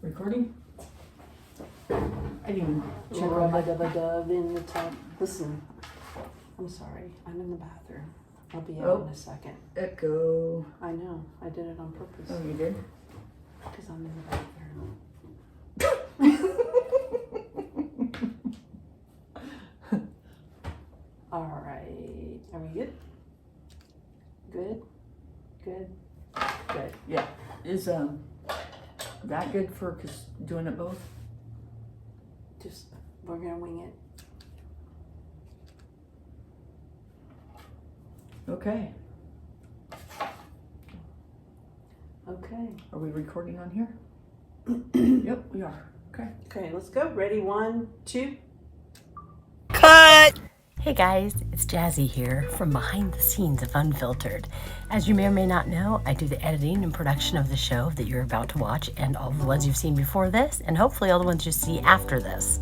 Recording? I didn't check on Rub my... a dub a dub in the tub. Listen, I'm sorry. I'm in the bathroom. I'll be out in a second. Echo. I know. I did it on purpose. Oh, you did? Because I'm in the bathroom. All right. Are we good? Good? Good? Good. Yeah. Is that good for doing it both? Just, we're going to wing it. Okay. Okay. Are we recording on here? Yep, we are. Okay. Okay, let's go. Ready? 1, 2. Cut! Hey guys, it's Jazzy here from behind the scenes of Unfiltered. As you may or may not know, I do the editing and production of the show that you're about to watch and all the ones you've seen before this and hopefully all the ones you see after this.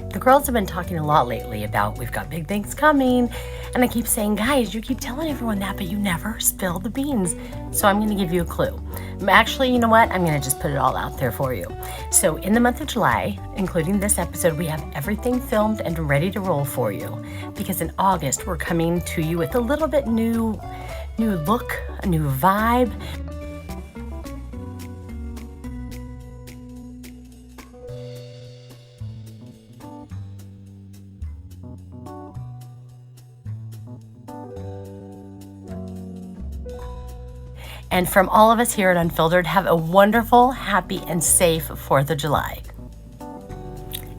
The girls have been talking a lot lately about we've got big things coming, and I keep saying, guys, you keep telling everyone that, but you never spill the beans. So I'm going to give you a clue. Actually, you know what? I'm going to just put it all out there for you. So in the month of July, including this episode, we have everything filmed and ready to roll for you. Because in August, we're coming to you with a little bit new look, a new vibe. And from all of us here at Unfiltered, have a wonderful, happy, and safe 4th of July.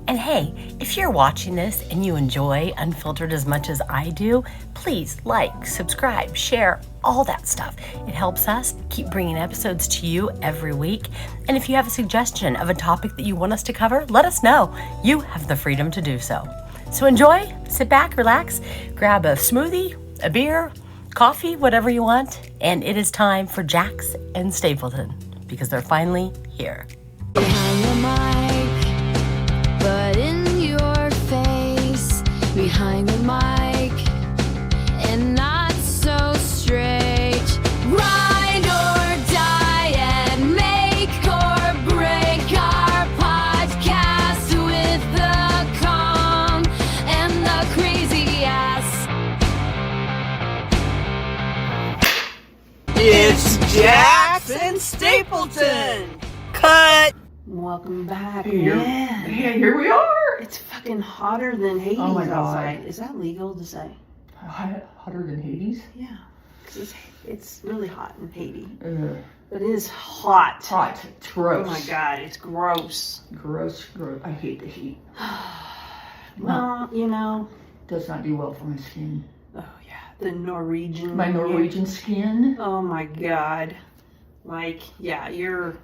And hey, if you're watching this and you enjoy Unfiltered as much as I do, please like, subscribe, share, all that stuff. It helps us keep bringing episodes to you every week. And if you have a suggestion of a topic that you want us to cover, let us know. You have the freedom to do so. So enjoy, sit back, relax, grab a smoothie, a beer, coffee, whatever you want, and it is time for Jax and Stapleton because they're finally here. Behind the mic, but in your face. Behind the mic, and not so straight. Ride or die and make or break our podcast with the calm and the crazy ass. It's Jax and Stapleton. Cut. Welcome back. Here, Man. yeah, here we are. It's fucking hotter than Hades Oh my God. outside. Is that legal to say? Hotter than Hades? Yeah. Because it's really hot in Haiti. Ugh. But it is hot. Hot. It's gross. Oh my God, it's gross. Gross. I hate the heat. Well, you know. Does not do well for my skin. Oh yeah, the Norwegian. My Norwegian skin. Oh my God. Like, yeah, you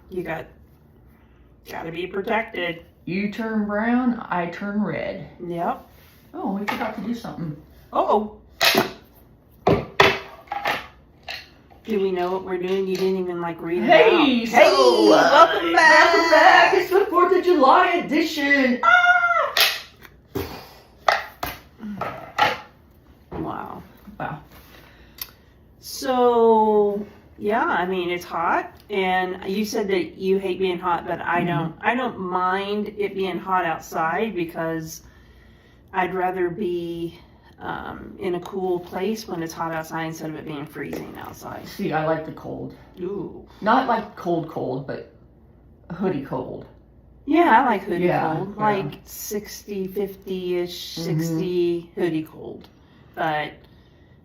gotta be protected. You turn brown, I turn red. Yep. Oh, we forgot to do something. Oh. Do we know what we're doing? You didn't even read it Hey, out. so, welcome back. Welcome back. It's the 4th of July edition. Wow. Wow. So, yeah, I mean, it's hot, and you said that you hate being hot, but I don't mind it being hot outside because I'd rather be in a cool place when it's hot outside instead of it being freezing outside. See, I like the cold. Ooh. Not like cold, but hoodie cold. Yeah, I like hoodie Yeah, cold. yeah. Like 60, 50-ish, 60 hoodie cold. But,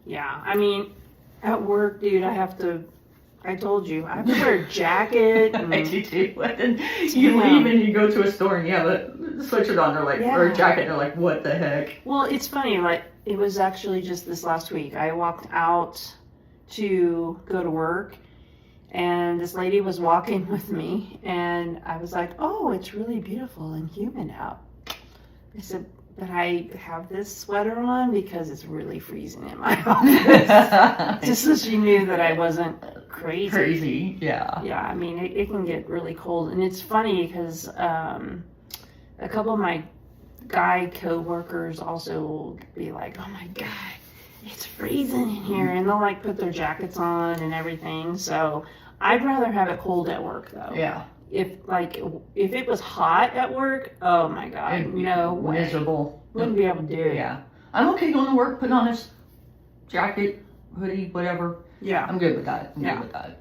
yeah, I mean, at work, dude, I told you, I have to wear a jacket. And, I do too. And then you leave and you go to a store and you have a sweatshirt on, or a jacket, and they're like, what the heck? well, it's funny, it was actually just this last week. I walked out to go to work, and this lady was walking with me, and I was like, oh, it's really beautiful and humid out. I said, but I have this sweater on because it's really freezing in my office. Just so she knew that I wasn't crazy. Yeah. Yeah, I mean, it can get really cold. And it's funny because a couple of my guy co-workers also will be like, oh my God, it's freezing in here. And they'll put their jackets on and everything. So I'd rather have it cold at work though. Yeah. If it was hot at work, oh my God, no way. Miserable. Wouldn't be able to do it. Yeah. I'm okay going to work, putting on a jacket, hoodie, whatever. Yeah. I'm good with that. I'm Yeah. good with that.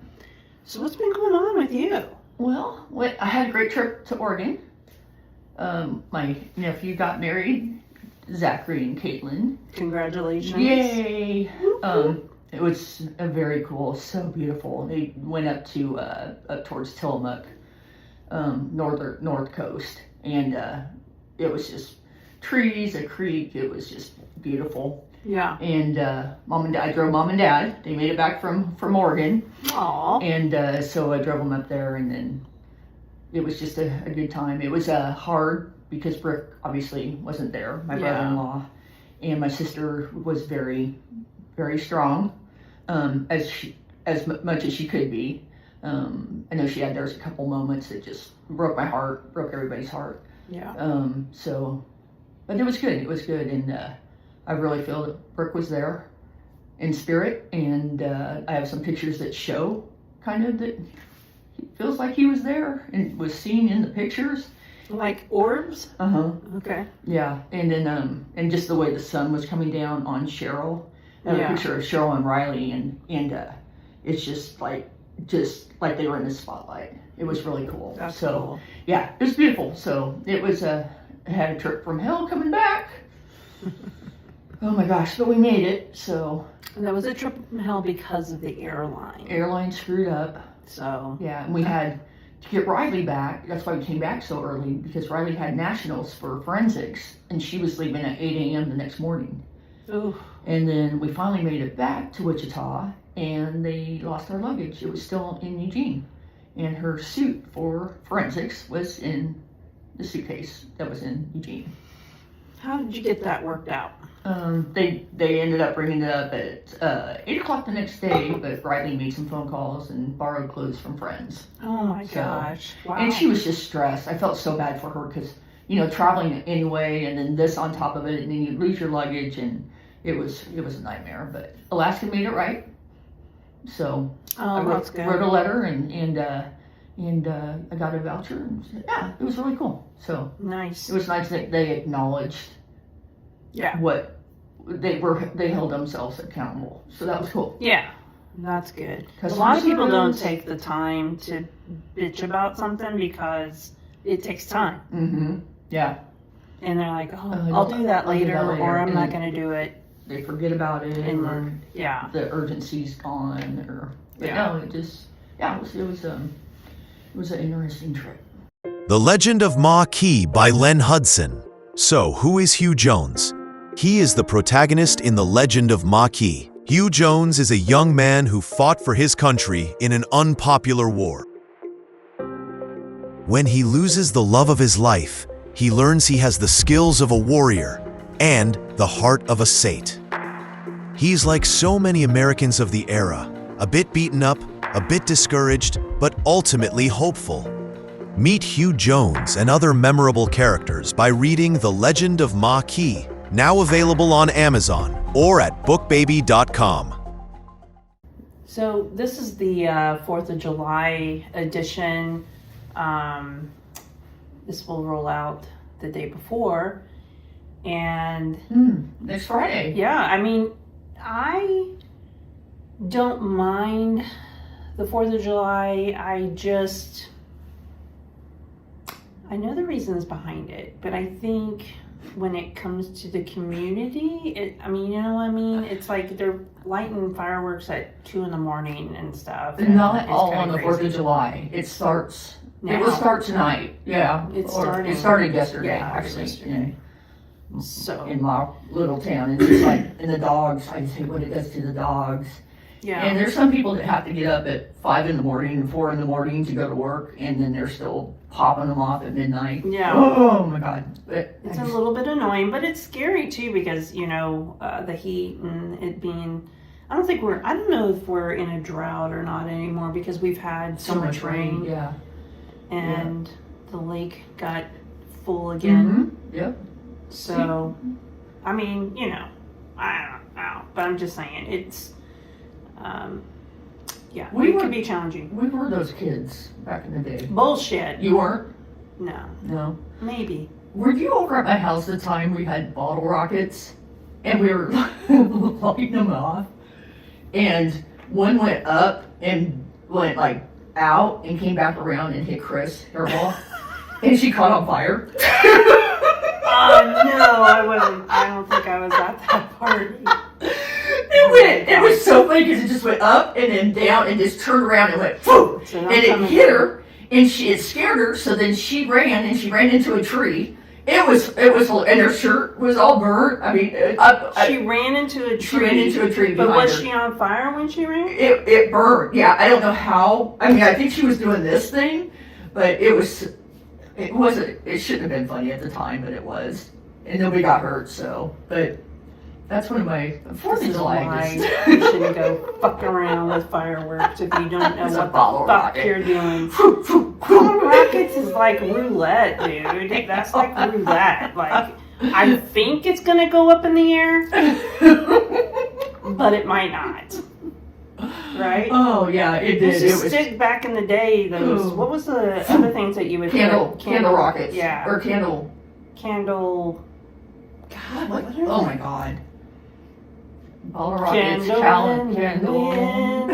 So what's been going on with you? Well, I had a great trip to Oregon. My nephew got married, Zachary and Caitlin. Congratulations. Yay! It was very cool, so beautiful. They went up to up towards Tillamook, north coast, and it was just trees, a creek. It was just beautiful. Yeah. And I drove mom and dad. They made it back from Oregon. Aww. And so I drove them up there, and then it was just a good time. It was hard because Brooke obviously wasn't there, my brother-in-law, and my sister was very, very strong, as much as she could be. I know there's a couple moments that just broke everybody's heart. Yeah. But it was good. It was good, and I really feel that Brooke was there in spirit, and I have some pictures that show kind of that it feels like he was there and was seen in the pictures. Like orbs? Okay. Yeah, and then and just the way the sun was coming down on Cheryl. I have a picture of Cheryl and Riley, and it's just like they were in the spotlight. It was really cool. That's cool. Yeah, it was beautiful. So it was I had a trip from hell coming back. Oh my gosh, but we made it. So And that was a trip from hell because of the airline. Airline screwed up. So yeah, and we had to get Riley back. That's why we came back so early, because Riley had nationals for forensics, and she was leaving at 8 a.m. the next morning. Ooh. And then we finally made it back to Wichita, and they lost our luggage. It was still in Eugene, and her suit for forensics was in the suitcase that was in Eugene. How did you get that worked out? They ended up bringing it up at 8 o'clock the next day, but Riley made some phone calls and borrowed clothes from friends. Oh my gosh. Wow. And she was just stressed. I felt so bad for her because, traveling anyway, and then this on top of it, and then you lose your luggage, and it was a nightmare. But Alaska made it right. So I wrote a letter, and I got a voucher, and yeah, it was really cool. So nice. It was nice that they acknowledged what they held themselves accountable. So that was cool. Yeah, that's good. A lot of people don't take the time to bitch about something because it takes time. Mm-hmm. Yeah. And they're like, I'll do that later, or I'm not going to do it. They forget about it, and or the urgency's gone, no, it was an interesting trip. The Legend of Ma Kee by Len Hudson. So, who is Hugh Jones? He is the protagonist in The Legend of Ma Kee. Hugh Jones is a young man who fought for his country in an unpopular war. When he loses the love of his life, he learns he has the skills of a warrior and the heart of a Sate. He's like so many Americans of the era, a bit beaten up, a bit discouraged, but ultimately hopeful. Meet Hugh Jones and other memorable characters by reading The Legend of Ma Kee, now available on Amazon or at bookbaby.com. So this is the 4th of July edition. This will roll out the day before. And next Friday. Yeah, I mean, I don't mind the 4th of July. I know the reasons behind it, but I think when it comes to the community, it's like they're lighting fireworks at 2 a.m. and stuff. Not all on the 4th of July. It starts. It will start tonight. Yeah, it started yesterday. Yeah, actually. yesterday. So in my little town, and just like in the dogs, I say what it does to the dogs. Yeah. And there's some people that have to get up at 5 a.m. and 4 a.m. to go to work, and then they're still popping them off at midnight. Yeah. Oh my God. It's a little bit annoying, but it's scary too because, the heat and it being, I don't know if we're in a drought or not anymore because we've had so much rain. Yeah. And the lake got full again. Mm-hmm. Yep. So, I mean, I don't know, but I'm just saying it's, Yeah, We it were- could be challenging. We were those kids back in the day. Bullshit. You weren't? No, No. maybe. Were you over at my house the time we had bottle rockets and we were lighting them off? And one went up and went like out and came back around and hit Chris, her ball, and she caught on fire. Oh no, I wasn't. I don't think I was at that party. It was so funny because it just went up and then down and just turned around and went boom, So and it hit her and it scared her. So then she ran into a tree. It was, and her shirt was all burnt. I mean, She ran into a tree. she ran into a tree. But behind was her. she on fire when she ran? It burned. Yeah, I don't know how. I mean, I think she was doing this thing, but it wasn't. It shouldn't have been funny at the time, but it was, and nobody got hurt. So, but that's one of my 4th of July. Why you shouldn't go fuck around with fireworks if you don't know It's a what bottle the fuck rocket. you're doing. Bottle rockets is like roulette, dude. That's like roulette. Like, I think it's gonna go up in the air, but it might not. Right? Oh yeah, it did. It It was stick back in the day. Those. Ooh. What was the other things that you would candle rockets. Yeah. Or candle. Candle. God, what? What are Oh they? my God. Bottle rockets. Candle Candle.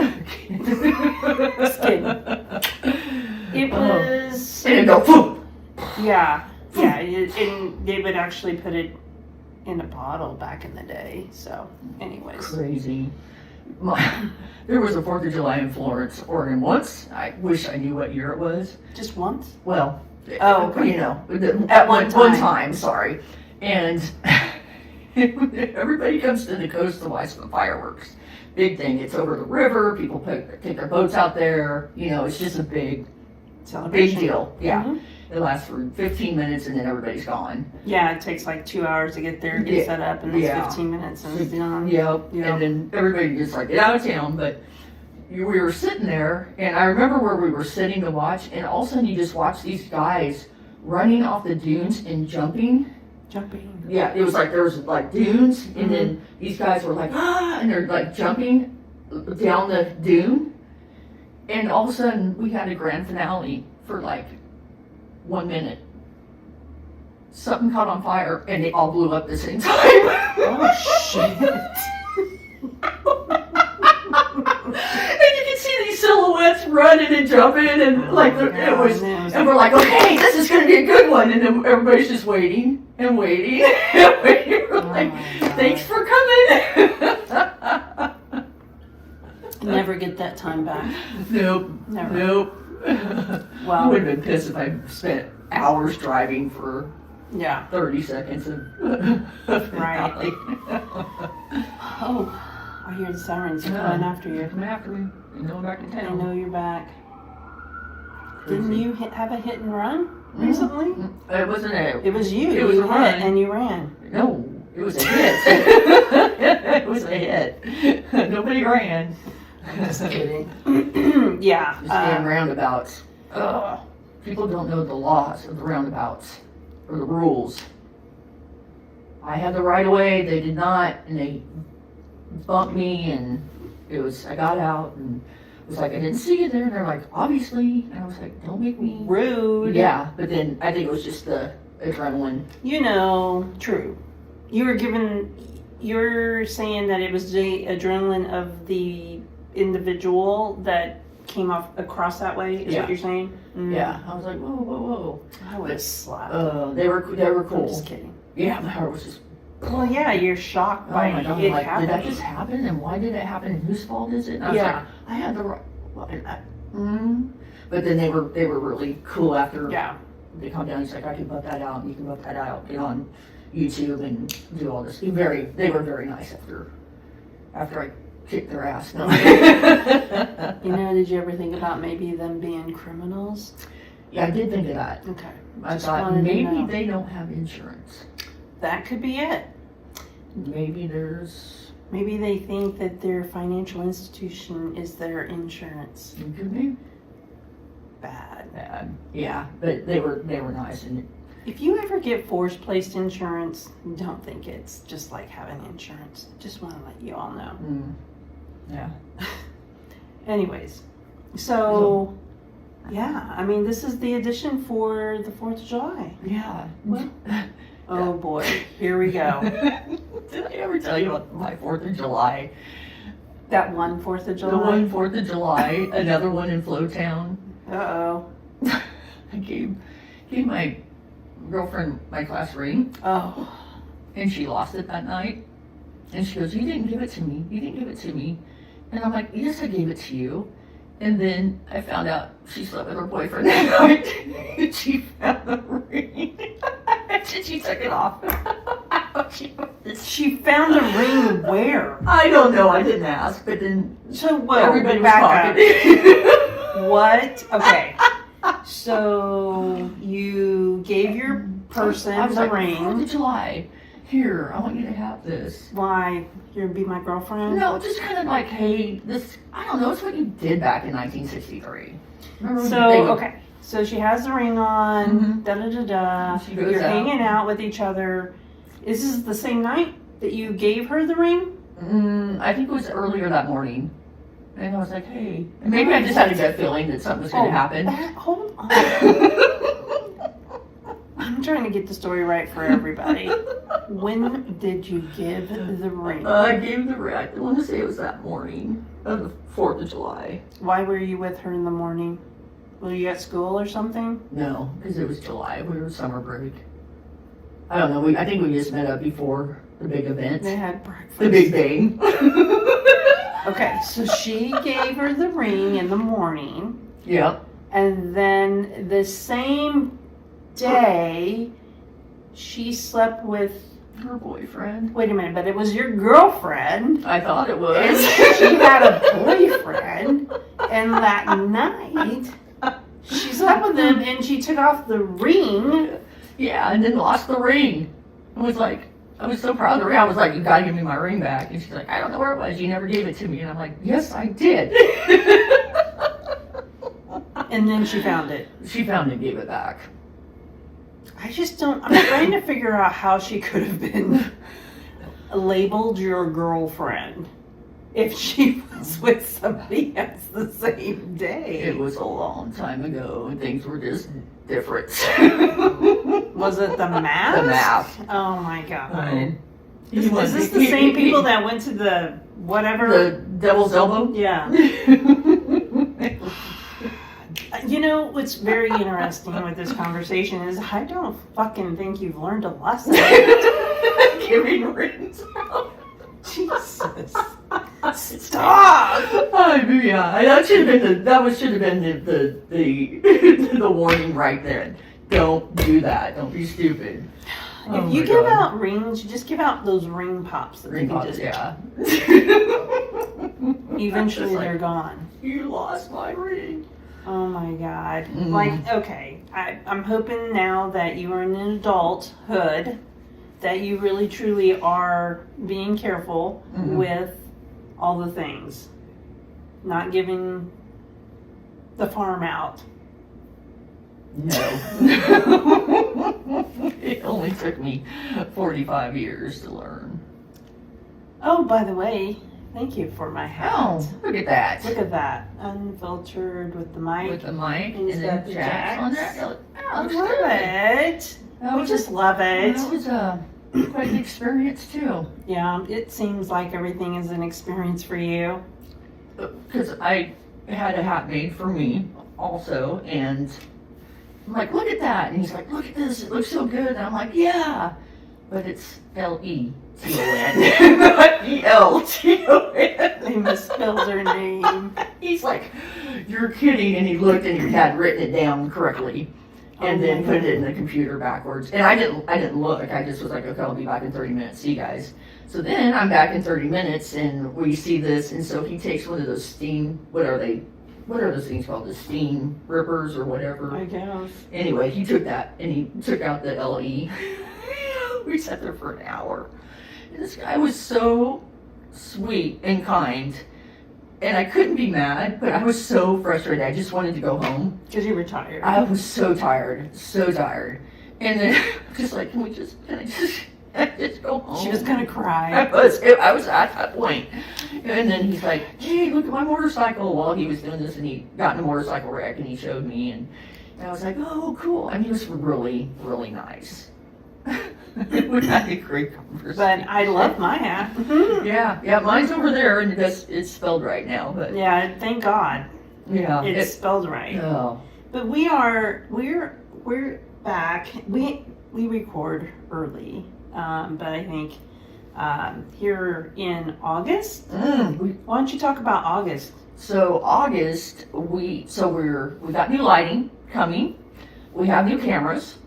Just kidding. It was. And it go boom. Yeah. And they would actually put it in a bottle back in the day. So, anyways. Crazy. There was a 4th of July in Florence, Oregon once. I wish I knew what year it was. Just once? Well, Oh, okay. you know, at one time. time, sorry. And everybody comes to the coast to watch the fireworks. Big thing. It's over the river. People take their boats out there. You know, it's just a big Celebration. deal. Yeah. Mhm. It lasts for 15 minutes and then everybody's gone. Yeah, it takes like 2 hours to get there, get Yeah. set up, and it's Yeah. 15 minutes and it's done. Yep. Yeah. And then everybody just like, get out of town. But we were sitting there, and I remember where we were sitting to watch, and all of a sudden you just watch these guys running off the dunes and jumping. Jumping. Yeah, it was like there was like dunes, and then these guys were like, ah, and they're like jumping down the dune. And all of a sudden we had a grand finale for like 1 minute. Something caught on fire, and they all blew up at the same time. Oh, shit. And you can see these silhouettes running and jumping, and like it was, and we're like, okay, this is gonna be a good one, and then everybody's just waiting and waiting and waiting. We're like, thanks for coming. Never get that time back. Nope. Never. Nope. I Wow. would have been pissed if I spent hours driving for Yeah. 30 seconds of Right. finale. Oh, I hear the sirens Yeah. coming after you. Coming after me and going back to I town. know you're back. Crazy. Didn't you have a hit and run recently? It wasn't a. It was you. It was you a hit run. and you ran. No, it was a hit. It was a hit. Nobody ran. I'm just kidding. Yeah. Just damn roundabouts. Ugh. People don't know the laws of the roundabouts or the rules. I had the right of way, they did not, and they bumped me, and I got out, and it was like, I didn't see you there, and they're like, obviously, and I was like, don't make me. Rude. Yeah, but then I think it was just the adrenaline. You know, true. You're saying that it was the adrenaline of the individual that came off across that way, is Yeah. what you're saying? Mm. Yeah, I was like, whoa, whoa, I would have slapped. whoa. They were I'm cool. just kidding. Yeah, my heart was just. Well, yeah, you're shocked Oh by my God, it like, did that happening. just happen? And why did it happen? And whose fault is it? And I was Yeah. like, I had the right. Well, But then they were really cool after Yeah. they calmed down. He's like, I can put that out, and you can put that out, get on YouTube and do all this. They were very nice after I kicked their ass. No. You know, did you ever think about maybe them being criminals? Yeah, I did think of that. Okay. I Just thought wanted to maybe know. they don't have insurance. That could be it. Maybe there's. Maybe they think that their financial institution is their insurance. It could be. Bad. Yeah, but they were nice, and If you ever get force-placed insurance, don't think it's just like having insurance. Just want to let you all know. yeah. Anyways, so yeah, I mean, this is the edition for the 4th of July. Yeah. Well, oh boy, here we go. Did I ever tell you about my 4th of July? That one 4th of July. The one 4th of July, another one in Flowtown. Uh-oh. I gave my girlfriend my class ring, Oh. and she lost it that night. And she goes, "You didn't give it to me. You didn't give it to me." And I'm like, "Yes, I gave it to you." And then I found out she slept with her boyfriend that night. And she found the ring. And she took it off. She found a ring where? I don't know. I didn't ask, but then So, everybody was back talking. up. What? Okay. So, you gave your person I was the like, 4th ring. of July. Here, I want you to have this. Why? You're gonna be my girlfriend? No, just kind of like, hey, this, I don't know, it's what you did back in 1963. Remember So, they- okay. So she has the ring on, Mhm. da-da-da-da. She goes You're out. hanging out with each other. Is this the same night that you gave her the ring? I think it was earlier that morning. And I was like, hey. And maybe I just had a gut feeling that something was going to happen. Hold on. I'm trying to get the story right for everybody. When did you give the ring? I gave the ring, I want to say it was that morning of the 4th of July. Why were you with her in the morning? Were you at school or something? No, because it was July. We were summer break. I don't know. I think we just met up before the big event. They had breakfast. The big bang. Okay, so she gave her the ring in the morning. Yep. And then the same day, she slept with, Her boyfriend. wait a minute, but it was your girlfriend. I thought it And was. she had a boyfriend. And that night, she slept with him and she took off the ring. Yeah, and then lost the ring. I was like, I was so proud of the ring. I was like, you gotta give me my ring back. And she's like, I don't know where it was. You never gave it to me. And I'm like, yes, I did. And then she found it. She found it and gave it back. I just don't, I'm trying to figure out how she could have been labeled your girlfriend if she was with somebody else the same day. It was a long time ago, and things were just different. Was it the math? The math. Oh my god. He Is was- this the he- same he- people that went to the whatever? The devil's elbow? Yeah. You know what's very interesting with this conversation is I don't fucking think you've learned a lesson. Giving rings out. Jesus. Stop! Yeah, that should have been the warning right then. Don't do that. Don't be stupid. Oh If you my give God. out rings, you just give out those ring pops that Ring you pops, just yeah. eventually Just like, they're gone. You lost my ring. Oh my god. Mhm. Like, okay, I'm hoping now that you are in adulthood that you really truly are being careful Mhm. with all the things. Not giving the farm out. No. It only took me 45 years to learn. Oh, by the way, thank you for my hat. Oh, look at that. Look at that. Unfiltered with the mic. With the mic And and got then the jacks on jacks. there. I Oh, love it. That We was just love it. That was quite an experience too. Yeah, it seems like everything is an experience for you. Because I had a hat made for me also, and I'm like, look at that. And he's like, look at this. It looks so good. And I'm like, yeah. But it's L-E-T-O-N. Not E-L-T-O-N. They misspelled her name. He's like, you're kidding. And he looked and he had written it down correctly. And Oh then my put it God. in the computer backwards. And I didn't look. I just was like, okay, I'll be back in 30 minutes. See you guys. So then I'm back in 30 minutes and we see this. And so he takes one of those steam, what are those things called? The steam rippers or whatever. I guess. Anyway, he took that and he took out the LE. We sat there for an hour. And this guy was so sweet and kind. And I couldn't be mad, but I was so frustrated. I just wanted to go home. Because you were tired. I was so tired. And then just like, can I just Just go home. She was gonna I cry. was at that point. And then he's like, hey, look at my motorcycle. While he was doing this, and he got in a motorcycle wreck, and he showed me, and I was like, oh, cool. I mean, it was really, really nice. We had a great conversation. But I love my hat. Yeah, mine's over there, and it's spelled right now, but Yeah, thank God yeah. it's spelled right. Oh, But we're back. We record early, but I think here in August. Why don't you talk about August? so August, we got new lighting coming. We have new cameras,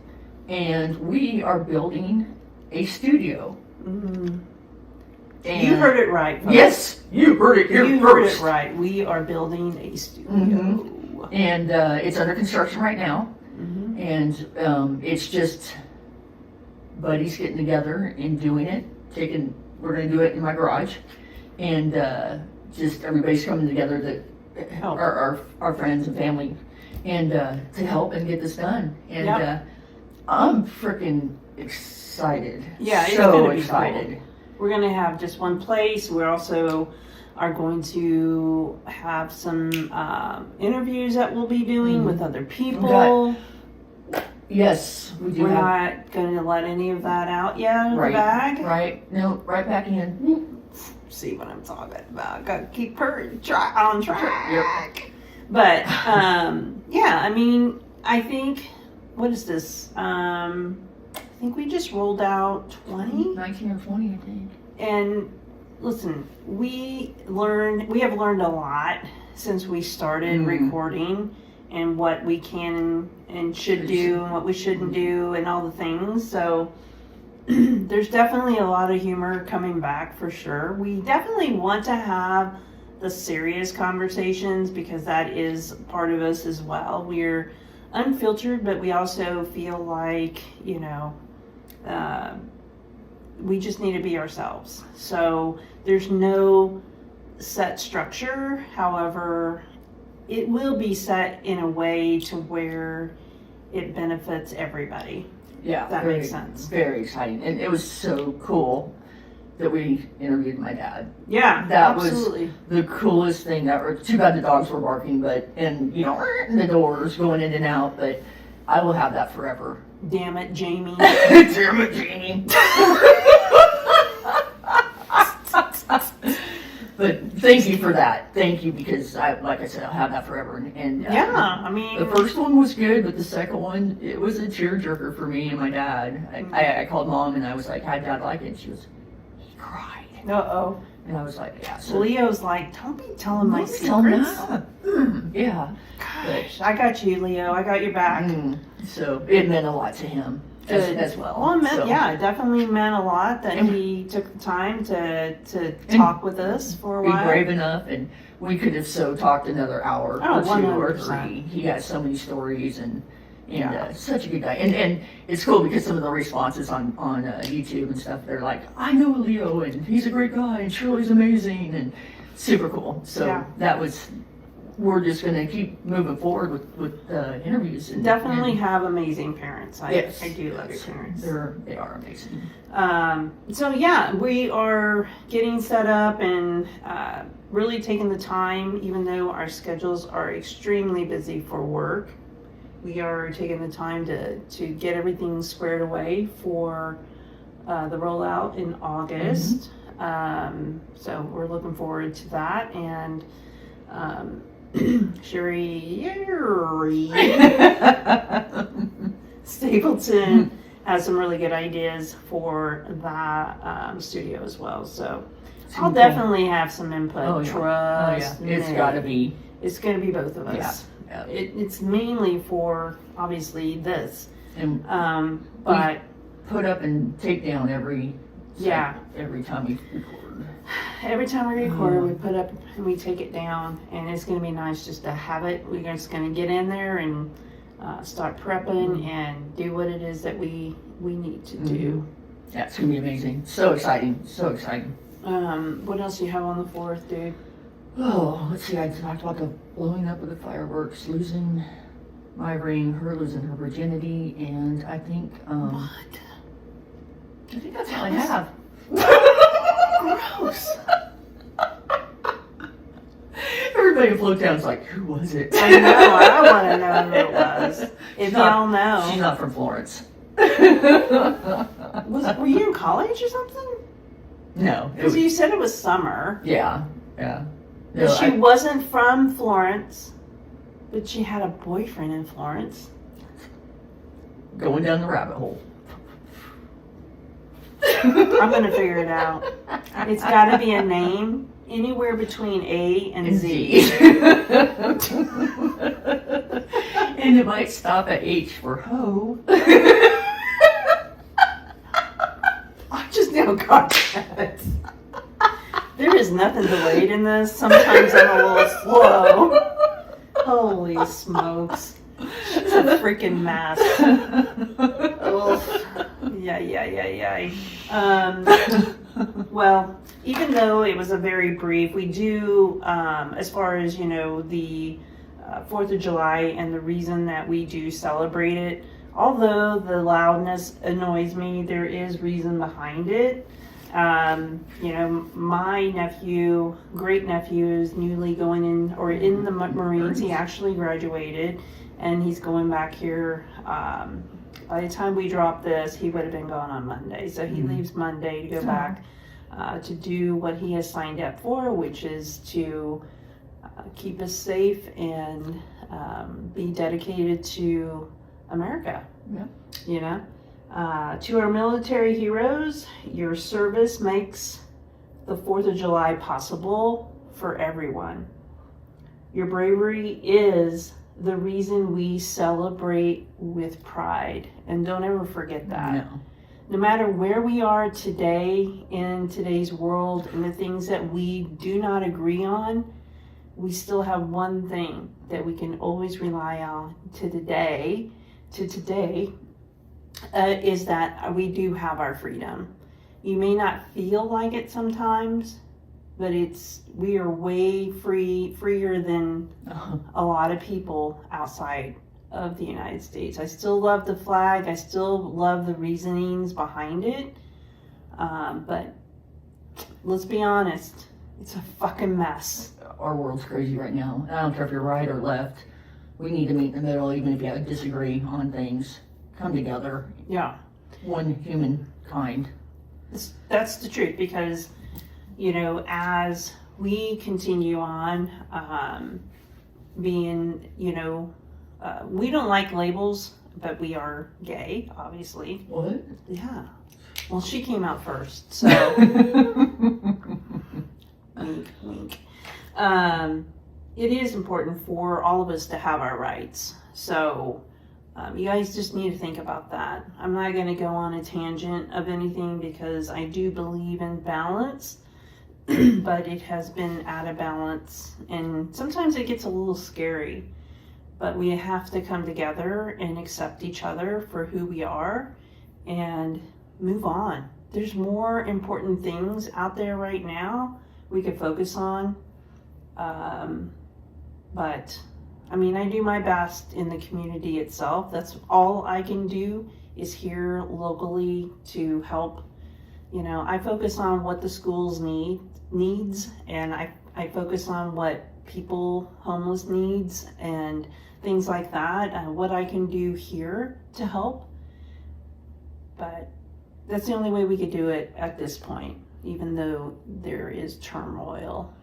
and we are building a studio. Mm. And You heard it right, folks. Yes, you heard it here You first. heard it right. We are building a studio. Mhm. And it's under construction right now. Mhm. And it's just buddies getting together and doing it. We're going to do it in my garage, and just everybody's coming together that Help. our friends and family, and to help and get this done. And Yep. I'm freaking excited. Yeah, it's so gonna be excited. cool. We're going to have just one place. We're also are going to have some interviews that we'll be doing with other people. Yes, we do We're have. not going to let any of that out yet of Right, the bag. right. No, right back in. See what I'm talking about. Got to keep her on track. Yep. But yeah, I mean, I think what is this? I think we just rolled out 20. 19 or 20, I think. And listen, we have learned a lot since we started recording, and what we can and should do and what we shouldn't do and all the things. So there's definitely a lot of humor coming back for sure. We definitely want to have the serious conversations because that is part of us as well. We're unfiltered, but we also feel like, we just need to be ourselves. So there's no set structure. However, it will be set in a way to where it benefits everybody. Yeah, That very, makes sense. Very exciting, and it was so cool that we interviewed my dad. Yeah, That absolutely. was the coolest thing ever. Too bad the dogs were barking, and the doors going in and out. But I will have that forever. Damn it, Jamie. Damn it, Jamie. But thank you for that. Thank you, because like I said, I'll have that forever. And Yeah, I mean, the first one was good, but the second one, it was a tearjerker for me and my dad. I called Mom and I was like, how'd Dad like it? And she was, he cried. uh-oh. And I was like, yeah. So Leo's like, don't be telling my Tell me secrets. that. Yeah. Gosh, I got you, Leo. I got your back. So it meant a lot to him as well. Well, So- yeah, it definitely meant a lot that And- he took the time to talk with us for a Be while. brave enough, and we could have so talked another hour Oh, or 2 or 100%. 3. He has so many stories, and Yeah. such a good guy. And it's cool because some of the responses on YouTube and stuff, they're like, I know Leo, and he's a great guy, and Shirley's amazing, and super cool. So Yeah. we're just going to keep moving forward with interviews. And, Definitely and, have amazing parents. yes, I do love your yes. parents. They are amazing. So yeah, we are getting set up and really taking the time, even though our schedules are extremely busy for work. We are taking the time to get everything squared away for the rollout in August. So we're looking forward to that. And Sherry Stapleton has some really good ideas for that studio as well. So I'll definitely have some input. Oh, yeah. Trust me. It's got to be. It's going to be both of us. Yeah. It's mainly for obviously this, And but put up and take down every time we record. every time we record, we put up and we take it down, and it's going to be nice just to have it. We're just going to get in there and start prepping and do what it is that we need to do. Yeah, it's gonna be amazing. So exciting. So exciting. What else do you have on the 4th, dude? Oh, let's see. I talked about the blowing up of the fireworks, losing my ring, her losing her virginity, and I think What? I think that's all I have. Gross. Everybody in Floatown's like, who was it? I know. I want to know who it was. If y'all know. She's not from Florence. Were you in college or something? No. Because you said it was summer. Yeah. But she wasn't from Florence, but she had a boyfriend in Florence. Going down the rabbit hole. I'm going to figure it out. It's got to be a name anywhere between A and Z. And it might stop at H for hoe. I just now got that. There is nothing delayed in this. Sometimes I'm a little slow. Holy smokes. It's a freaking mess. Oh, yeah. Well, even though it was a very brief, we do, as far as, the 4th of July and the reason that we do celebrate it, although the loudness annoys me, there is reason behind it. My great nephew is newly going in, or in the Marines. He actually graduated, and he's going back here. By the time we drop this, he would have been gone on Monday. So he leaves Monday to go back to do what he has signed up for, which is to keep us safe and be dedicated to America. Yeah. To our military heroes, your service makes the 4th of July possible for everyone. Your bravery is the reason we celebrate with pride. And don't ever forget that. No matter where we are today in today's world and the things that we do not agree on, we still have one thing that we can always rely on to today, is that we do have our freedom. You may not feel like it sometimes, but we are way freer than a lot of people outside of the United States. I still love the flag. I still love the reasonings behind it. But let's be honest, it's a fucking mess. Our world's crazy right now. I don't care if you're right or left. We need to meet in the middle, even if you disagree on things. Come together. Yeah. One humankind. That's the truth, because, as we continue on being, we don't like labels, but we are gay, obviously. What? Yeah. Well, she came out first, so. Wink, wink. It is important for all of us to have our rights. So, you guys just need to think about that. I'm not going to go on a tangent of anything because I do believe in balance, but it has been out of balance, and sometimes it gets a little scary. But we have to come together and accept each other for who we are and move on. There's more important things out there right now we could focus on. But I do my best in the community itself. That's all I can do, is here locally to help. I focus on what the schools needs, and I focus on what homeless needs and things like that, and what I can do here to help. But that's the only way we could do it at this point, even though there is turmoil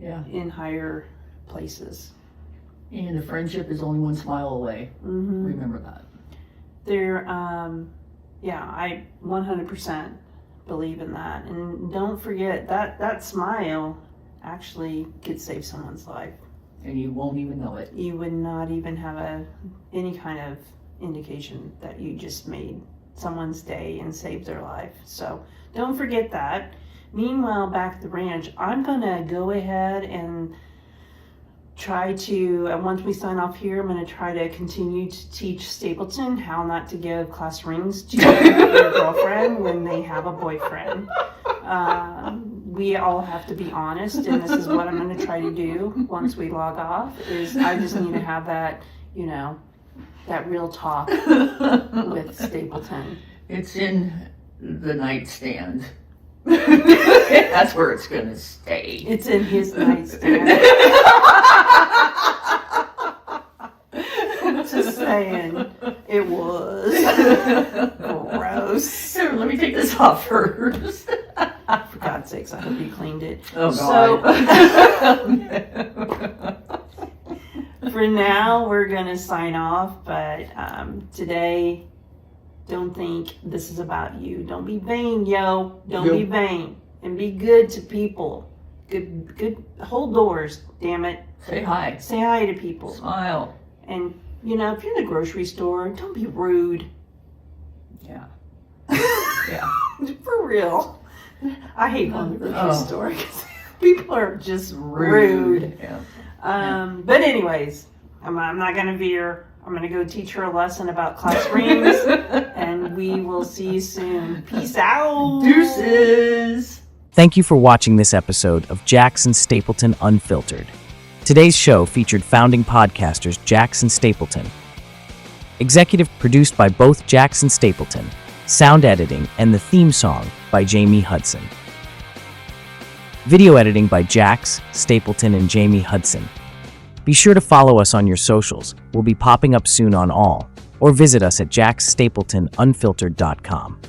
in higher places. And the friendship is only one smile away. Mm-hmm. Remember that. I 100% believe in that. And don't forget that smile actually could save someone's life. And you won't even know it. You would not even have any kind of indication that you just made someone's day and saved their life. So don't forget that. Meanwhile, back at the ranch, I'm going to go ahead and try to, once we sign off here, I'm going to try to continue to teach Stapleton how not to give class rings to their girlfriend when they have a boyfriend. We all have to be honest, and this is what I'm going to try to do once we log off, is I just need to have that, that real talk with Stapleton. It's in the nightstand. That's where it's gonna stay. It's in his nightstand. Just saying, it was gross. Here, let me take this off first. For God's sakes, I hope you cleaned it. Oh God. For now, we're gonna sign off. But today, don't think this is about you. Don't be vain, yo. Don't be vain, and be good to people. Good. Hold doors. Damn it. Say hi. Say hi to people. Smile. And if you're in the grocery store, don't be rude. Yeah. Yeah. For real. I hate going to the grocery store because people are just rude. Yeah. But anyways, I'm not going to veer. I'm going to go teach her a lesson about class rings, and we will see you soon. Peace out. Deuces. Thank you for watching this episode of Jackson Stapleton Unfiltered. Today's show featured founding podcasters Jackson Stapleton. Executive produced by both Jackson Stapleton, sound editing and the theme song by Jamie Hudson. Video editing by Jax, Stapleton, and Jamie Hudson. Be sure to follow us on your socials. We'll be popping up soon on all, or visit us at jacksstapletonunfiltered.com.